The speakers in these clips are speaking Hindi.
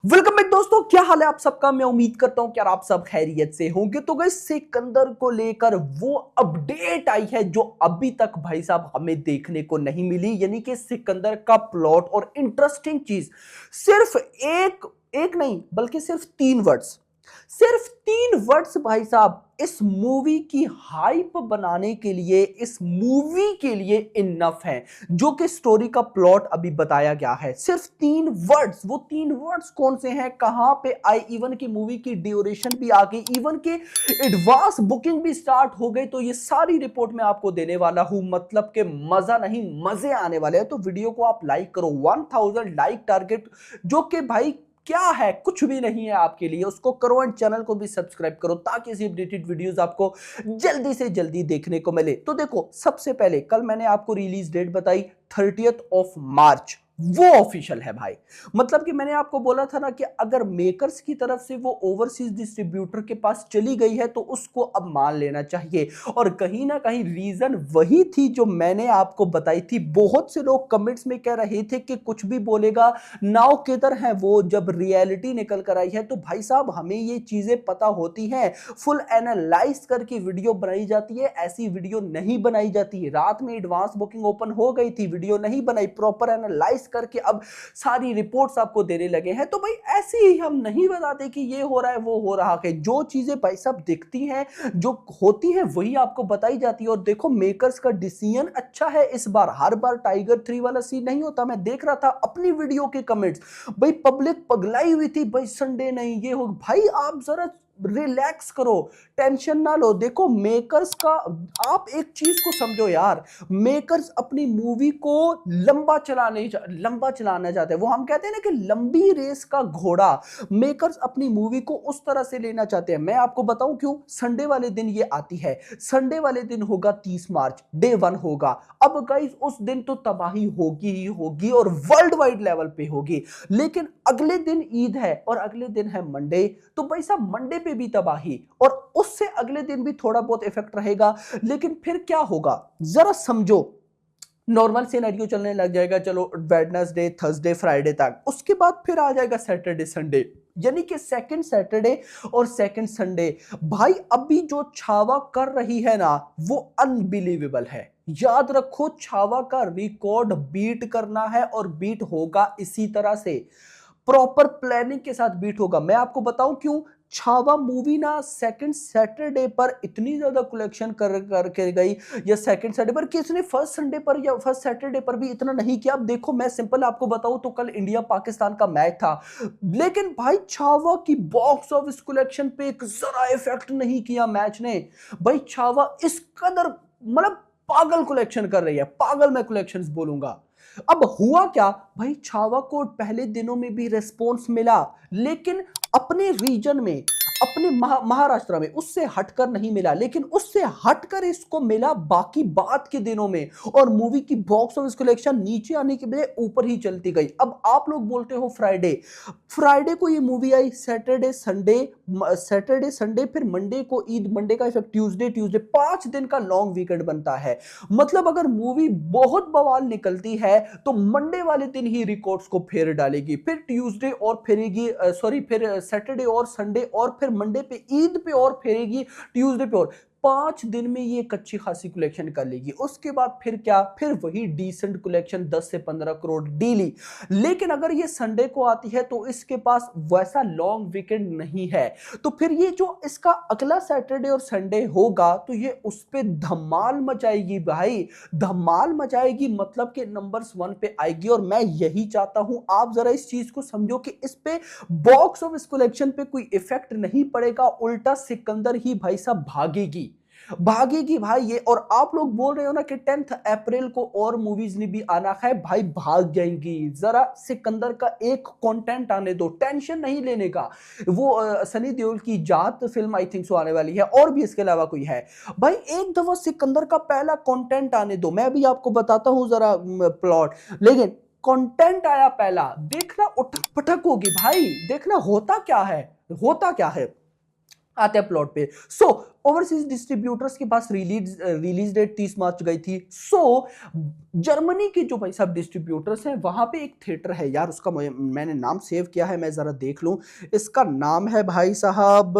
वेलकम बैक दोस्तों, क्या हाल है आप सबका। मैं उम्मीद करता हूं कि यार आप सब खैरियत से होंगे। तो गाइस, सिकंदर को लेकर वो अपडेट आई है जो अभी तक भाई साहब हमें देखने को नहीं मिली, यानी कि सिकंदर का प्लॉट और इंटरेस्टिंग चीज सिर्फ एक एक नहीं बल्कि सिर्फ तीन वर्ड्स भाई साहब इस मूवी की हाइप बनाने के लिए, इस मूवी के लिए इनफ है। जो कि स्टोरी का प्लॉट अभी बताया गया है, सिर्फ 3 वर्ड्स। वो 3 वर्ड्स कौन से हैं, कहां पे आए, इवन की मूवी की ड्यूरेशन भी आ गई, इवन की एडवांस बुकिंग भी स्टार्ट हो गई। तो ये सारी रिपोर्ट मैं आपको देने वाला हूं, मतलब कि मजा नहीं मजे आने वाले हैं। तो वीडियो को आप लाइक करो, 1000 लाइक टारगेट, जो कि भाई क्या है, कुछ भी नहीं है आपके लिए, उसको करो एंड चैनल को भी सब्सक्राइब करो ताकि ऐसी अपडेटेड वीडियोस आपको जल्दी से जल्दी देखने को मिले। तो देखो, सबसे पहले कल मैंने आपको रिलीज डेट बताई 30 मार्च, वो ऑफिशियल है भाई। मतलब कि मैंने आपको बोला था ना कि अगर मेकर्स की तरफ से वो ओवरसीज डिस्ट्रीब्यूटर के पास चली गई है तो उसको अब मान लेना चाहिए। और कहीं ना कहीं रीजन वही थी जो मैंने आपको बताई थी। बहुत से लोग कमेंट्स में कह रहे थे कि कुछ भी बोलेगा, नाव किधर है वो। जब रियलिटी निकल कर आई है तो भाई साहब हमें ये चीजें पता होती हैं, फुल एनालाइज करके वीडियो बनाई जाती है। ऐसी वीडियो नहीं बनाई जाती है। रात में एडवांस बुकिंग ओपन हो गई थी, वीडियो नहीं बनाई, प्रॉपर एनालाइज करके अब सारी रिपोर्ट्स आपको देने लगे हैं। तो भाई ऐसे ही हम नहीं बताते कि ये हो रहा है वो हो रहा है। जो चीजें भाई साहब दिखती हैं, जो होती हैं, वही आपको बताई जाती है। और देखो, मेकर्स का डिसीजन अच्छा है इस बार। हर बार टाइगर 3 वाला सीन नहीं होता। मैं देख रहा था अपनी वीडियो के कमेंट्स, भाई पब्लिक पगलाई हुई थी, भाई संडे नहीं ये हो। भाई आप जरा रिलैक्स करो, टेंशन ना लो। देखो मेकर्स का, आप एक चीज को समझो यार, मेकर्स अपनी मूवी को लंबा चलाना चाहते हैं। वो हम कहते हैं ना कि लंबी रेस का घोड़ा, मेकर्स अपनी मूवी को उस तरह से लेना चाहते हैं। मैं आपको बताऊं क्यों। संडे वाले दिन ये आती है, संडे वाले दिन होगा 30 मार्च, डे 1 होगा। अब गाइस उस दिन तो तबाही होगी ही होगी और वर्ल्ड वाइड लेवल पे होगी। लेकिन अगले दिन ईद है और अगले दिन है मंडे, तो भाई साहब मंडे पे भी तबाही और उससे अगले दिन भी थोड़ा बहुत इफेक्ट रहेगा। लेकिन फिर क्या होगा जरा समझो। नॉर्मल सिनेरियो चलने लग जाएगा, चलो वेडनेसडे थर्सडे फ्राइडे तक, उसके बाद फिर आ जाएगा सैटरडे संडे, यानी कि सेकंड सैटरडे और सेकंड संडे। भाई अभी जो छावा कर रही है ना, वो अनबिलीवेबल है। याद रखो, छावा का रिकॉर्ड बीट करना है और बीट होगा इसी तरह से, प्रॉपर प्लानिंग के साथ बीट होगा। मैं आपको बताऊं क्यों। छावा मूवी ना सेकंड सैटरडे पर इतनी ज्यादा कलेक्शन करके गई, या सेकंड सैटरडे पर, कि इसने फर्स्ट संडे पर या फर्स्ट सैटरडे पर भी इतना नहीं किया। अब देखो, मैं सिंपल आपको बताऊं तो कल इंडिया पाकिस्तान का मैच था, लेकिन भाई छावा की बॉक्स ऑफिस कलेक्शन पे एक जरा इफेक्ट नहीं किया मैच ने। भाई छावा इस कदर, मतलब पागल कलेक्शन कर रही है, पागल मैं कलेक्शंस बोलूंगा। अब हुआ क्या भाई, छावा को पहले दिनों में भी रिस्पॉन्स मिला, लेकिन अपने रीजन में, अपने महाराष्ट्र में उससे हटकर नहीं मिला, लेकिन उससे हटकर इसको मिला बाकी बात के दिनों में। और मूवी की बॉक्स ऑफिस कलेक्शन नीचे आने के बजाय ऊपर ही चलती गई। अब आप लोग बोलते हो फ्राइडे, फ्राइडे को ये मूवी आई, सैटरडे संडे, फिर मंडे को ईद, मंडे का इफेक्ट ट्यूसडे ट्यूसडे, 5 दिन का लॉन्ग वीकेंड बनता है। मतलब अगर मूवी बहुत बवाल निकलती है तो मंडे वाले दिन ही रिकॉर्ड्स को फेर डालेगी, फिर ट्यूसडे और फेरेगी, सॉरी फिर सैटरडे और संडे, और फिर मंडे पे ईद पे और फेरेगी, ट्यूसडे पे और, 5 दिन में ये एक अच्छी खासी कलेक्शन कर लेगी। उसके बाद फिर क्या, फिर वही डिसेंट कलेक्शन 10 से 15 करोड़ डेली। लेकिन अगर ये संडे को आती है तो इसके पास वैसा लॉन्ग वीकेंड नहीं है। तो फिर ये जो इसका अगला सैटरडे और संडे होगा तो ये उस पे धमाल मचाएगी भाई, धमाल मचाएगी, मतलब कि नंबर्स 1 पे आएगी। और मैं यही चाहता हूं, आप जरा इस चीज को समझो कि इस पे बॉक्स ऑफिस कलेक्शन पे कोई इफेक्ट नहीं पड़ेगा, उल्टा सिकंदर ही भाई साहब भागेगी, भागेगी भाई ये। और आप लोग बोल रहे हो ना कि 10 अप्रैल को और मूवीज ने भी आना है, भाई भाग जाएंगी। जरा सिकंदर का एक कंटेंट आने दो, टेंशन नहीं लेने का। वो सनी देओल की Jat film I think so आने वाली है, और भी इसके अलावा कोई है। भाई एक दफा सिकंदर का पहला कंटेंट आने दो, मैं भी आपको बताता हूं जरा प्लॉट। लेकिन कंटेंट आया पहला, देखना उठक पटक होगी भाई, देखना होता क्या है, होता क्या है। आते हैं प्लॉट पे। सो ओवरसीज डिस्ट्रीब्यूटर्स के पास रिलीज डेट 30 मार्च गई थी। सो जर्मनी के जो भाई साहब डिस्ट्रीब्यूटर्स हैं वहां पे एक थिएटर है यार, उसका मैंने नाम सेव किया है, मैं जरा देख लूं। इसका नाम है भाई साहब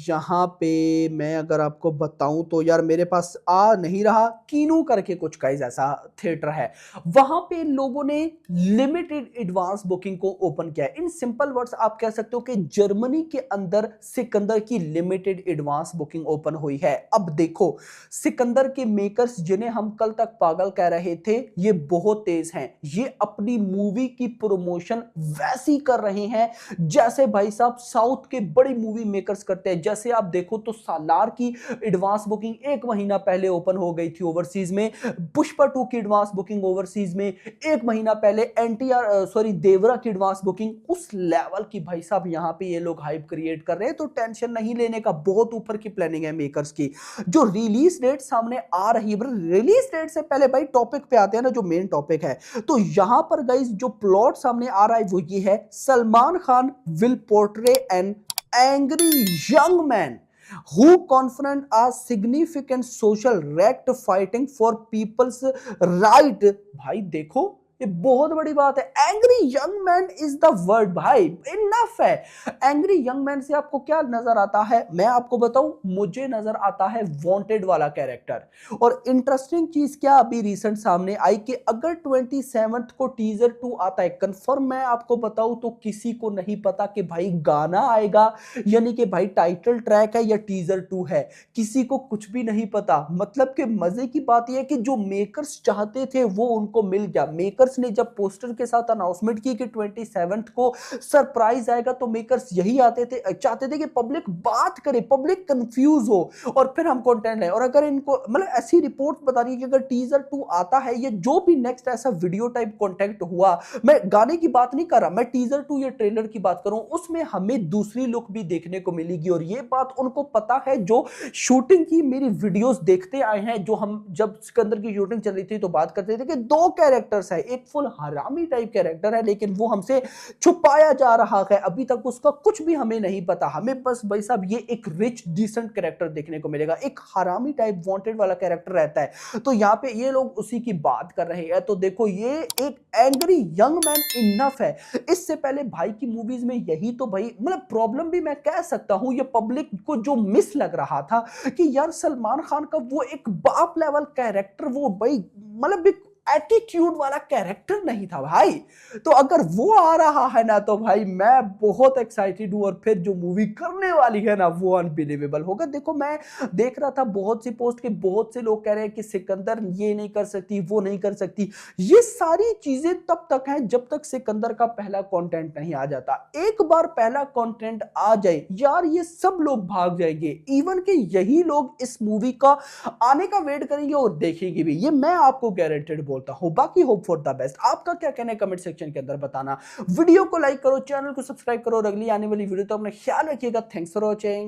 यहाँ पे मैं अगर आपको बताऊं तो यार मेरे पास आ नहीं रहा, कीनू करके कुछ गाइस ऐसा थिएटर है। वहां पे इन लोगों ने लिमिटेड एडवांस बुकिंग को ओपन किया है। इन सिंपल वर्ड्स आप कह सकते हो कि जर्मनी के अंदर सिकंदर की लिमिटेड एडवांस बुकिंग ओपन हुई है। अब देखो सिकंदर के मेकर्स जिन्हें हम कल तक पागल कह रहे थे, ये बहुत तेज हैं। ये अपनी मूवी की प्रमोशन वैसी कर रहे हैं जैसे भाई साहब साउथ के बड़ी मूवी मेकर्स करते हैं। जैसे आप देखो तो सालार की एडवांस बुकिंग 1 महीना पहले ओपन हो गई थी ओवरसीज में। पुष्पा 2 की एडवांस बुकिंग ओवरसीज में 1 महीना पहले देवरा की एडवांस बुकिंग। उस लेवल की भाई साहब यहां पे ये लोग हाइप क्रिएट कर रहे हैं, तो टेंशन नहीं लेने का, बहुत ऊपर की प्लानिंग है मेकर्स की। जो रिलीज डेट सामने आ रही है, रिलीज डेट से पहले भाई टॉपिक पे आते हैं ना, जो मेन टॉपिक है। तो यहां पर गाइस जो प्लॉट सामने आ रहा है वो ये है, Salman Khan will portray an angry young man who confront a significant social right fighting for people's right। भाई देखो ये बहुत बड़ी बात है। Angry young man is the word भाई, इनफ है। एंग्री यंग मैन से आपको क्या नजर आता है, मैं आपको बताऊं, मुझे नजर आता है वांटेड वाला कैरेक्टर। और इंटरेस्टिंग चीज क्या अभी रिसेंट सामने आई कि अगर 27 को टीजर 2 आता है कंफर्म, मैं आपको बताऊं तो किसी को नहीं पता कि भाई गाना आएगा यानी कि भाई टाइटल ट्रैक है या टीजर 2 है, किसी को कुछ भी नहीं पता। मतलब कि मजे की बात यह है कि जो मेकर्स चाहते थे वो उनको मिल गया। मेकर्स ने जब पोस्टर के साथ अनाउंसमेंट की कि 27 को सरप्राइज आएगा, तो मेकर्स यही चाहते थे कि पब्लिक बात करे, पब्लिक कंफ्यूज हो और फिर हम कंटेंट लें। और अगर इनको मतलब ऐसी रिपोर्ट बता रही है कि अगर टीजर 2 आता है या जो भी नेक्स्ट ऐसा वीडियो टाइप कंटेंट हुआ, मैं गाने की बात नहीं कर रहा, मैं टीजर 2 या ट्रेलर की बात करूं, उसमें हमें दूसरी लुक भी देखने को मिलेगी। और ये बात उनको पता है जो शूटिंग की मेरी वीडियोस देखते आए हैं। जो हम जब सिकंदर की शूटिंग चल रही थी तो बात करते थे कि 2 कैरेक्टर्स है, एक फुल हरामी टाइप कैरेक्टर है लेकिन वो हमसे छुपाया जा रहा है, अभी तक उसका कुछ भी हमें नहीं पता। हमें बस भाई साहब ये एक रिच डिसेंट कैरेक्टर देखने को मिलेगा, एक हरामी टाइप वांटेड वाला कैरेक्टर रहता है। तो यहाँ पे ये लोग उसी की बात कर रहे हैं। तो देखो ये एक एंग्री यंग मैन इनफ है। इससे पहले भाई की मूवीज में यही तो भाई मतलब प्रॉब्लम भी मैं कह सकता हूं, ये पब्लिक को जो मिस लग रहा था कि यार सलमान खान का वो एक बाप लेवल कैरेक्टर, वो भाई मतलब एटीट्यूड वाला कैरेक्टर नहीं था भाई। तो अगर वो आ रहा है ना तो भाई मैं बहुत एक्साइटेड हूं, और फिर जो मूवी करने वाली है ना वो अनबिलीवेबल होगा। देखो मैं देख रहा था बहुत सी पोस्ट के, बहुत से लोग कह रहे हैं कि सिकंदर ये नहीं कर सकती, वो नहीं कर सकती। ये सारी चीजें तब तक हैं जब तक सिकंदर का पहला कंटेंट नहीं आ जाता। एक बार पहला कंटेंट आ जाए यार ये सब लोग भाग जाएंगे, इवन कि यही लोग इस मूवी का आने का वेट करेंगे और देखेंगे भी, ये मैं आपको गारंटेड बोलता हूं। बाकी होप फॉर द बेस्ट। आपका क्या कहना है कमेंट सेक्शन के अंदर बताना। वीडियो को लाइक करो, चैनल को सब्सक्राइब करो और अगली आने वाली वीडियो तो अपना ख्याल रखिएगा। Thanks for watching.